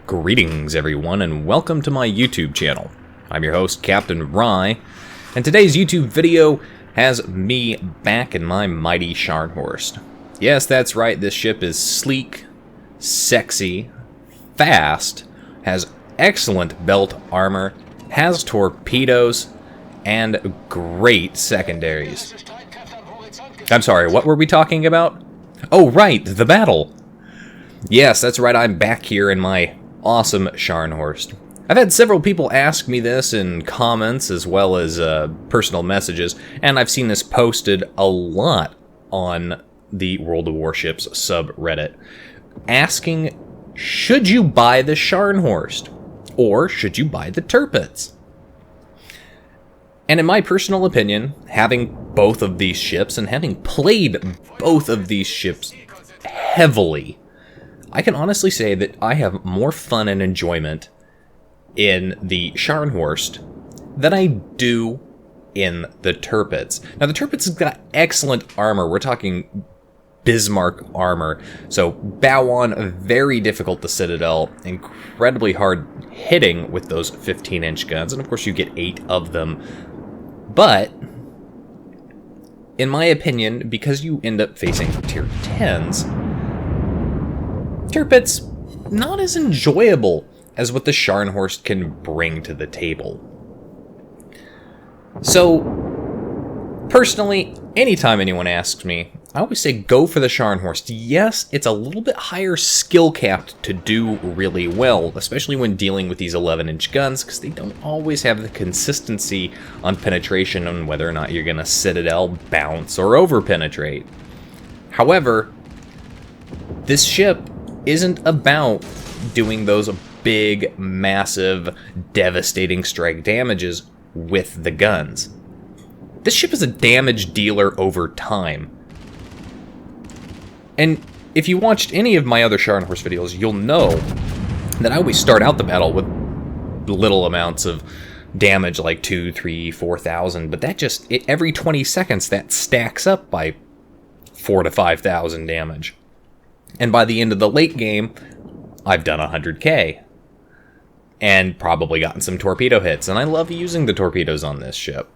Greetings everyone and welcome to my YouTube channel. I'm your host Captain Rye, and today's YouTube video has me back in my mighty Scharnhorst. Yes, that's right, this ship is sleek, sexy, fast, has excellent belt armor, has torpedoes, and great secondaries. I'm sorry, what were we talking about? Oh right, the battle! Yes, that's right, I'm back here in my awesome Scharnhorst. I've had several people ask me this in comments as well as personal messages, and I've seen this posted a lot on the World of Warships subreddit, asking, should you buy the Scharnhorst? Or should you buy the Tirpitz? And in my personal opinion, having both of these ships and having played both of these ships heavily, I can honestly say that I have more fun and enjoyment in the Scharnhorst than I do in the Tirpitz. Now, the Tirpitz has got excellent armor. We're talking Bismarck armor. So, bow on, very difficult to Citadel, incredibly hard hitting with those 15-inch guns, and of course you get 8 of them. But, in my opinion, because you end up facing tier 10s, Tirpitz not as enjoyable as what the Scharnhorst can bring to the table. So, personally, anytime anyone asks me, I always say go for the Scharnhorst. Yes, it's a little bit higher skill capped to do really well, especially when dealing with these 11-inch guns, because they don't always have the consistency on penetration on whether or not you're going to Citadel, bounce, or over-penetrate. However, this ship isn't about doing those big, massive, devastating strike damages with the guns. This ship is a damage dealer over time. And if you watched any of my other Scharnhorst videos, you'll know that I always start out the battle with little amounts of damage, like 2, 3, 4,000, but that just, every 20 seconds, that stacks up by 4 to 5,000 damage. And by the end of the late game, I've done 100k. And probably gotten some torpedo hits, and I love using the torpedoes on this ship.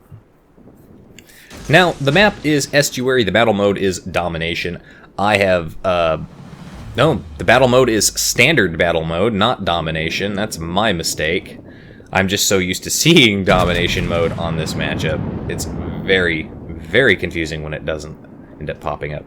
Now, the map is Estuary, the battle mode is Domination. I have, no, the battle mode is Standard Battle Mode, not Domination. That's my mistake. I'm just so used to seeing Domination mode on this matchup. It's very, very confusing when it doesn't end up popping up.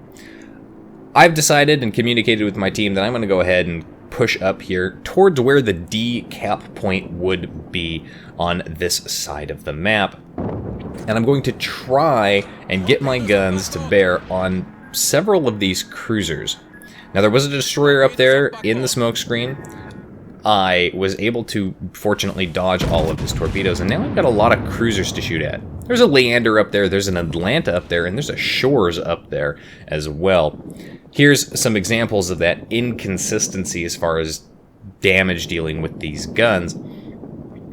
I've decided and communicated with my team that I'm going to go ahead and push up here towards where the D cap point would be on this side of the map. And I'm going to try and get my guns to bear on several of these cruisers. Now, there was a destroyer up there in the smoke screen. I was able to, fortunately, dodge all of his torpedoes, and now I've got a lot of cruisers to shoot at. There's a Leander up there, there's an Atlanta up there, and there's a Shores up there as well. Here's some examples of that inconsistency as far as damage dealing with these guns.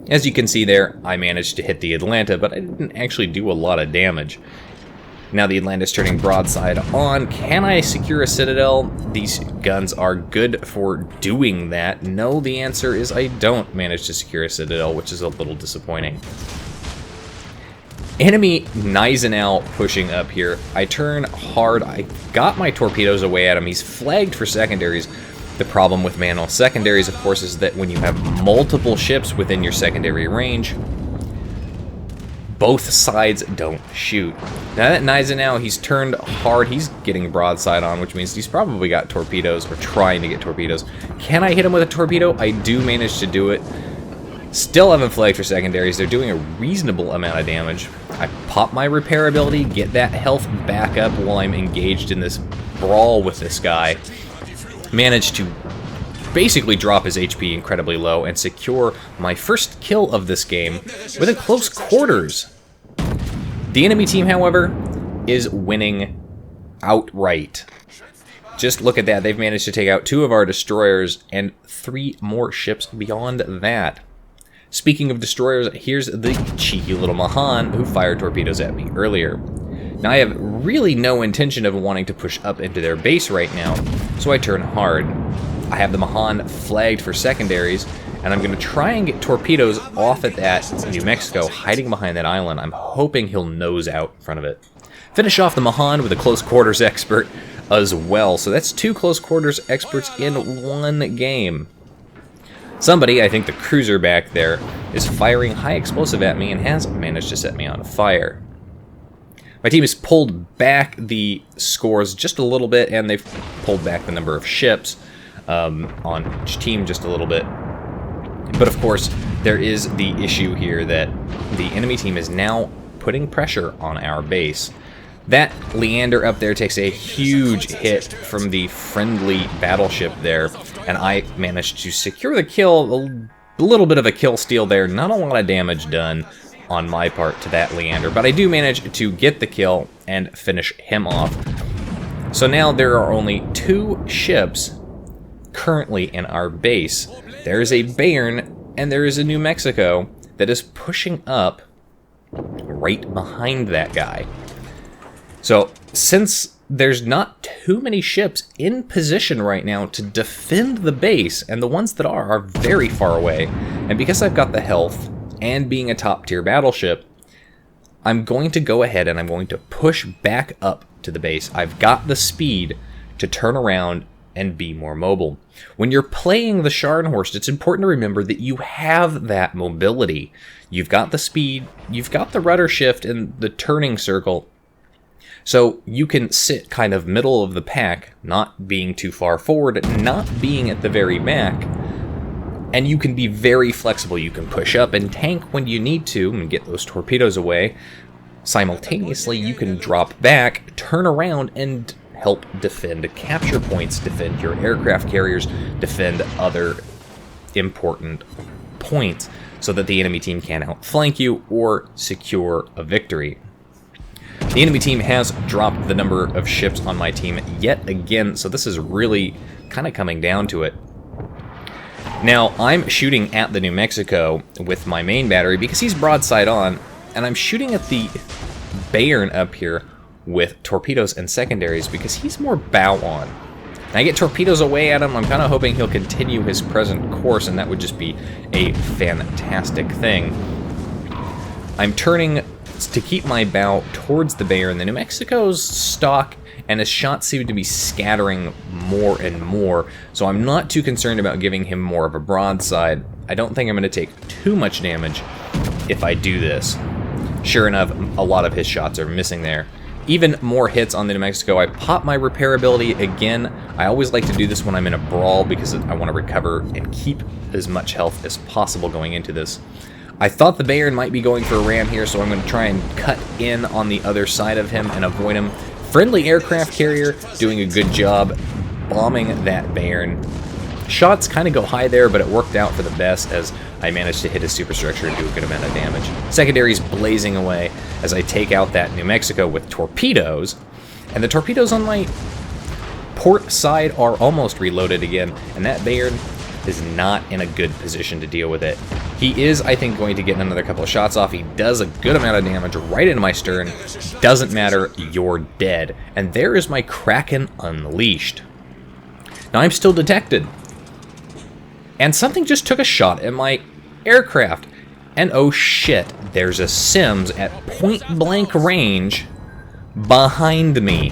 As you can see there, I managed to hit the Atlanta, but I didn't actually do a lot of damage. Now the Atlanta's turning broadside on. Can I secure a Citadel? These guns are good for doing that. No, the answer is I don't manage to secure a Citadel, which is a little disappointing. Enemy Gneisenau pushing up here. I turn hard. I got my torpedoes away at him. He's flagged for secondaries. The problem with manual secondaries, of course, is that when you have multiple ships within your secondary range, both sides don't shoot. Now that Gneisenau, he's turned hard. He's getting broadside on, which means he's probably got torpedoes or trying to get torpedoes. Can I hit him with a torpedo? I do manage to do it. Still haven't flagged for secondaries. They're doing a reasonable amount of damage. I pop my repair ability, get that health back up while I'm engaged in this brawl with this guy. Managed to basically drop his HP incredibly low and secure my first kill of this game within close quarters. The enemy team, however, is winning outright. Just look at that. They've managed to take out 2 of our destroyers and 3 more ships beyond that. Speaking of destroyers, here's the cheeky little Mahan who fired torpedoes at me earlier. Now I have really no intention of wanting to push up into their base right now, so I turn hard. I have the Mahan flagged for secondaries, and I'm going to try and get torpedoes off at that New Mexico, hiding behind that island. I'm hoping he'll nose out in front of it. Finish off the Mahan with a close quarters expert as well. So that's 2 close quarters experts in one game. Somebody, I think the cruiser back there, is firing high explosive at me and has managed to set me on fire. My team has pulled back the scores just a little bit, and they've pulled back the number of ships on each team just a little bit. But of course, there is the issue here that the enemy team is now putting pressure on our base. That Leander up there takes a huge hit from the friendly battleship there, and I managed to secure the kill, a little bit of a kill steal there, not a lot of damage done on my part to that Leander, but I do manage to get the kill and finish him off. So now there are only 2 ships currently in our base. There is a Bayern and there is a New Mexico that is pushing up right behind that guy. So since there's not too many ships in position right now to defend the base, and the ones that are very far away, and because I've got the health and being a top tier battleship, I'm going to go ahead and I'm going to push back up to the base. I've got the speed to turn around and be more mobile. When you're playing the Scharnhorst, it's important to remember that you have that mobility. You've got the speed, you've got the rudder shift and the turning circle, so you can sit kind of middle of the pack, not being too far forward, not being at the very back, and you can be very flexible. You can push up and tank when you need to and get those torpedoes away. Simultaneously, you can drop back, turn around, and help defend capture points, defend your aircraft carriers, defend other important points so that the enemy team can outflank you or secure a victory. The enemy team has dropped the number of ships on my team yet again, so this is really kind of coming down to it. Now, I'm shooting at the New Mexico with my main battery because he's broadside on, and I'm shooting at the Bayern up here with torpedoes and secondaries because he's more bow on. And I get torpedoes away at him, I'm kind of hoping he'll continue his present course, and that would just be a fantastic thing. I'm turning to keep my bow towards the Bayern. The New Mexico's stock and his shots seem to be scattering more and more, so I'm not too concerned about giving him more of a broadside. I don't think I'm going to take too much damage if I do this. Sure enough, a lot of his shots are missing there. Even more hits on the New Mexico. I pop my repairability again. I always like to do this when I'm in a brawl because I want to recover and keep as much health as possible going into this. I thought the Bayern might be going for a ram here, so I'm going to try and cut in on the other side of him and avoid him. Friendly aircraft carrier doing a good job bombing that Bayern. Shots kind of go high there, but it worked out for the best as I managed to hit his superstructure and do a good amount of damage. Secondaries blazing away as I take out that New Mexico with torpedoes. And the torpedoes on my port side are almost reloaded again, and that Bayern is not in a good position to deal with it. He is, I think, going to get another couple of shots off. He does a good amount of damage right into my stern. Doesn't matter, you're dead. And there is my Kraken unleashed. Now I'm still detected. And something just took a shot at my aircraft. And oh shit, there's a Sims at point blank range behind me.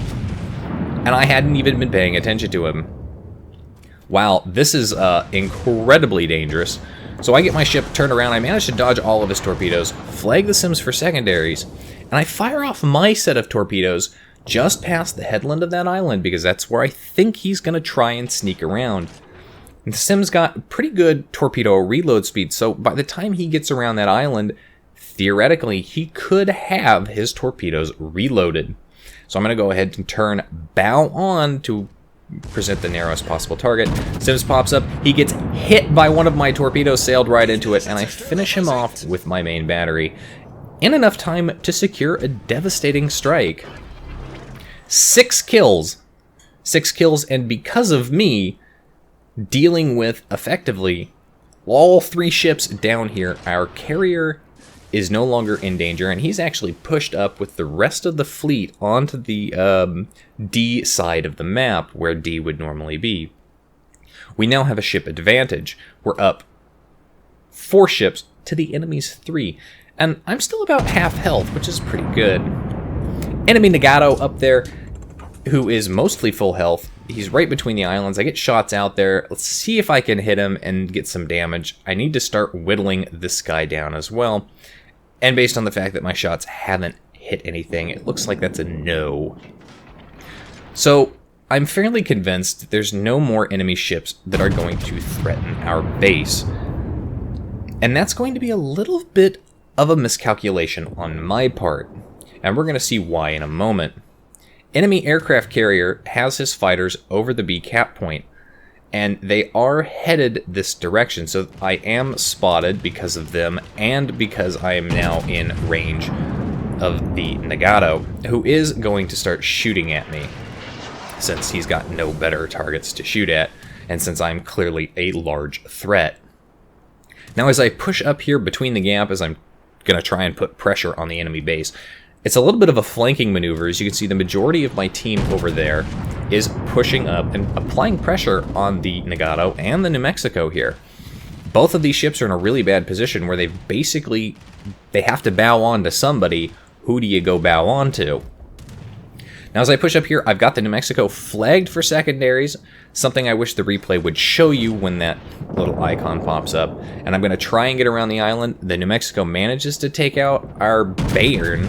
And I hadn't even been paying attention to him. Wow, this is incredibly dangerous. So I get my ship turned around, I manage to dodge all of his torpedoes, flag the Sims for secondaries, and I fire off my set of torpedoes just past the headland of that island because that's where I think he's going to try and sneak around. And the Sims got pretty good torpedo reload speed, so by the time he gets around that island, theoretically he could have his torpedoes reloaded. So I'm going to go ahead and turn bow on to present the narrowest possible target. Sims pops up, he gets hit by one of my torpedoes, sailed right into it, and I finish him off with my main battery in enough time to secure a devastating strike. 6 kills. 6 kills, and because of me dealing with, effectively, all 3 ships down here, our carrier is no longer in danger, and he's actually pushed up with the rest of the fleet onto the D side of the map, where D would normally be. We now have a ship advantage. We're up 4 ships to the enemy's 3. And I'm still about half health, which is pretty good. Enemy Nagato up there, who is mostly full health. He's right between the islands. I get shots out there. Let's see if I can hit him and get some damage. I need to start whittling this guy down as well. And based on the fact that my shots haven't hit anything, it looks like that's a no. So I'm fairly convinced that there's no more enemy ships that are going to threaten our base. And that's going to be a little bit of a miscalculation on my part. And we're going to see why in a moment. Enemy aircraft carrier has his fighters over the B cap point, and they are headed this direction, so I am spotted because of them, and because I am now in range of the Nagato, who is going to start shooting at me, since he's got no better targets to shoot at, and since I'm clearly a large threat. Now as I push up here between the gap, as I'm going to try and put pressure on the enemy base, it's a little bit of a flanking maneuver. As you can see, the majority of my team over there is pushing up and applying pressure on the Nagato and the New Mexico here. Both of these ships are in a really bad position where they have to bow on to somebody. Who do you go bow on to? Now as I push up here, I've got the New Mexico flagged for secondaries, something I wish the replay would show you when that little icon pops up. And I'm going to try and get around the island. The New Mexico manages to take out our Bayern.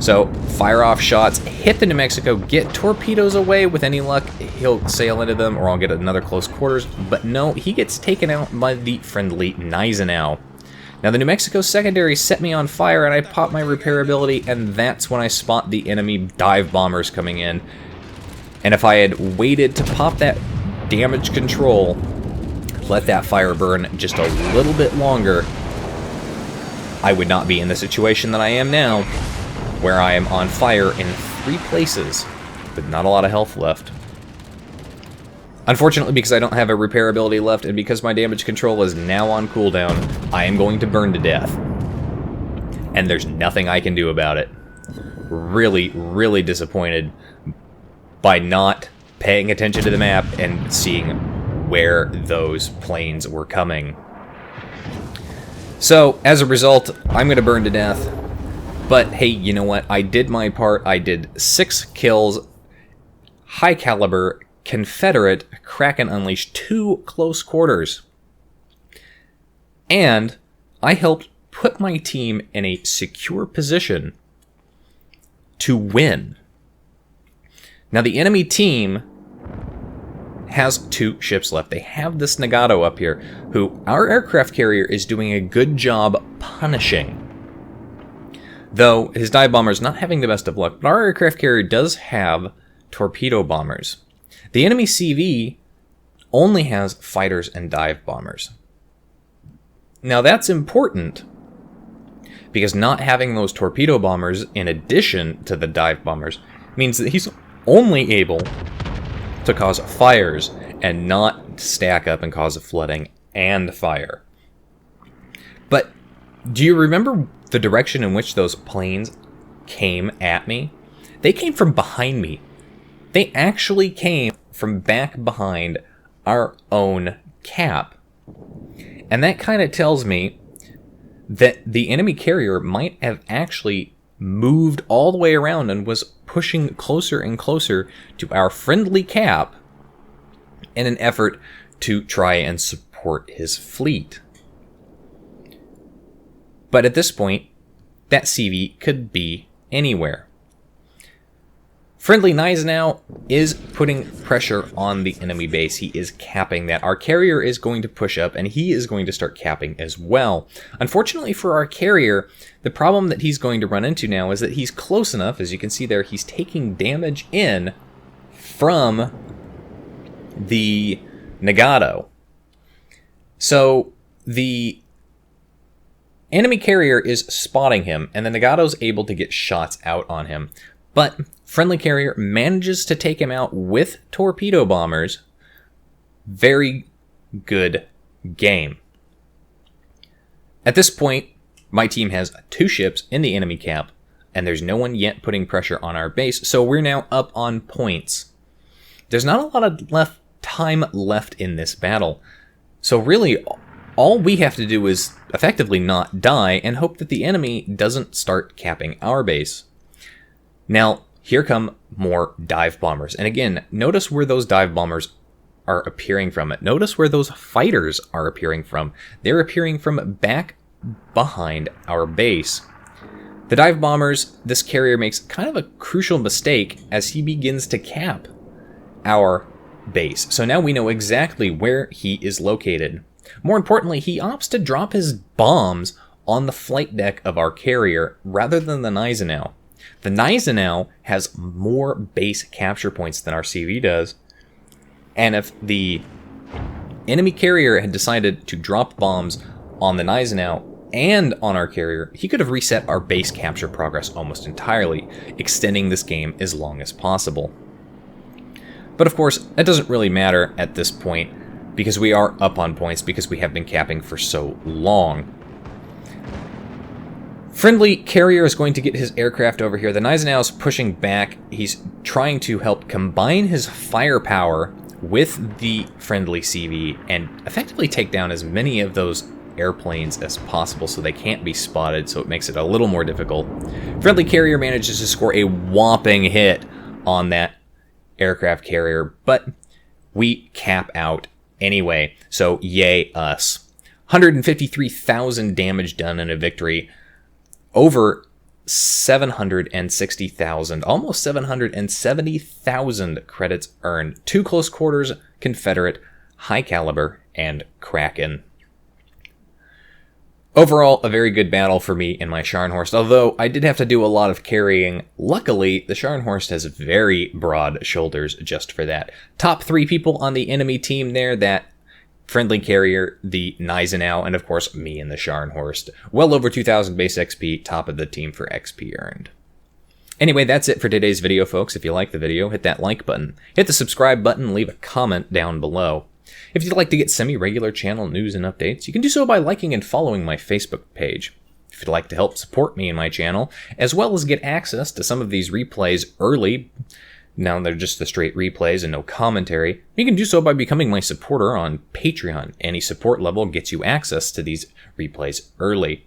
So, fire off shots, hit the New Mexico, get torpedoes away. With any luck, he'll sail into them, or I'll get another close quarters. But no, he gets taken out by the friendly Gneisenau. Now, the New Mexico secondary set me on fire, and I pop my repairability, and that's when I spot the enemy dive bombers coming in. And if I had waited to pop that damage control, let that fire burn just a little bit longer, I would not be in the situation that I am now, where I am on fire in 3 places, with not a lot of health left. Unfortunately, because I don't have a repairability left, and because my damage control is now on cooldown, I am going to burn to death. And there's nothing I can do about it. Really, really disappointed by not paying attention to the map and seeing where those planes were coming. So, as a result, I'm going to burn to death. But hey, you know what? I did my part. I did 6 kills, high caliber, Confederate, Kraken Unleashed, 2 close quarters. And I helped put my team in a secure position to win. Now the enemy team has 2 ships left. They have this Nagato up here, who our aircraft carrier is doing a good job punishing. Though his dive bomber is not having the best of luck, but our aircraft carrier does have torpedo bombers. The enemy CV only has fighters and dive bombers. Now that's important, because not having those torpedo bombers in addition to the dive bombers means that he's only able to cause fires and not stack up and cause a flooding and fire. But do you remember the direction in which those planes came at me? They came from behind me. They actually came from back behind our own cap. And that kind of tells me that the enemy carrier might have actually moved all the way around and was pushing closer and closer to our friendly cap in an effort to try and support his fleet. But at this point, that CV could be anywhere. Friendly Gneisenau is putting pressure on the enemy base. He is capping that. Our carrier is going to push up, and he is going to start capping as well. Unfortunately for our carrier, the problem that he's going to run into now is that he's close enough. As you can see there, he's taking damage in from the Nagato. So the enemy carrier is spotting him, and the Nagato's able to get shots out on him. But friendly carrier manages to take him out with torpedo bombers. Very good game. At this point, my team has 2 ships in the enemy cap, and there's no one yet putting pressure on our base, so we're now up on points. There's not a lot of time left in this battle. So really, all we have to do is effectively not die and hope that the enemy doesn't start capping our base. Now, here come more dive bombers. And again, notice where those dive bombers are appearing from. Notice where those fighters are appearing from. They're appearing from back behind our base. The dive bombers, this carrier makes kind of a crucial mistake as he begins to cap our base. So now we know exactly where he is located. More importantly, he opts to drop his bombs on the flight deck of our carrier rather than the Gneisenau. The Gneisenau has more base capture points than our CV does, and if the enemy carrier had decided to drop bombs on the Gneisenau and on our carrier, he could have reset our base capture progress almost entirely, extending this game as long as possible. But of course, that doesn't really matter at this point, because we are up on points because we have been capping for so long. Friendly carrier is going to get his aircraft over here. The Gneisenau is pushing back. He's trying to help combine his firepower with the friendly CV and effectively take down as many of those airplanes as possible so they can't be spotted, so it makes it a little more difficult. Friendly carrier manages to score a whopping hit on that aircraft carrier, but we cap out anyway, so yay us. 153,000 damage done in a victory, over 760,000, almost 770,000 credits earned. 2 close quarters, Confederate, high caliber, and Kraken. Overall, a very good battle for me in my Scharnhorst, although I did have to do a lot of carrying. Luckily, the Scharnhorst has very broad shoulders just for that. Top 3 people on the enemy team there, that friendly carrier, the Gneisenau, and of course me and the Scharnhorst. Well over 2,000 base XP, top of the team for XP earned. Anyway, that's it for today's video, folks. If you like the video, hit that like button. Hit the subscribe button and leave a comment down below. If you'd like to get semi-regular channel news and updates, you can do so by liking and following my Facebook page. If you'd like to help support me and my channel, as well as get access to some of these replays early, now they're just the straight replays and no commentary, you can do so by becoming my supporter on Patreon. Any support level gets you access to these replays early.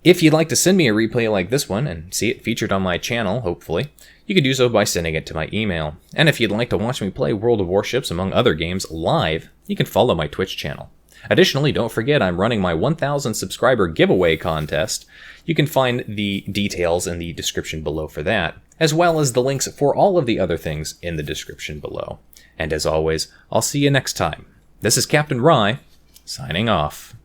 If you'd like to send me a replay like this one and see it featured on my channel, hopefully, you can do so by sending it to my email. And if you'd like to watch me play World of Warships among other games live, you can follow my Twitch channel. Additionally, don't forget I'm running my 1,000 subscriber giveaway contest. You can find the details in the description below for that, as well as the links for all of the other things in the description below. And as always, I'll see you next time. This is Captain Rye, signing off.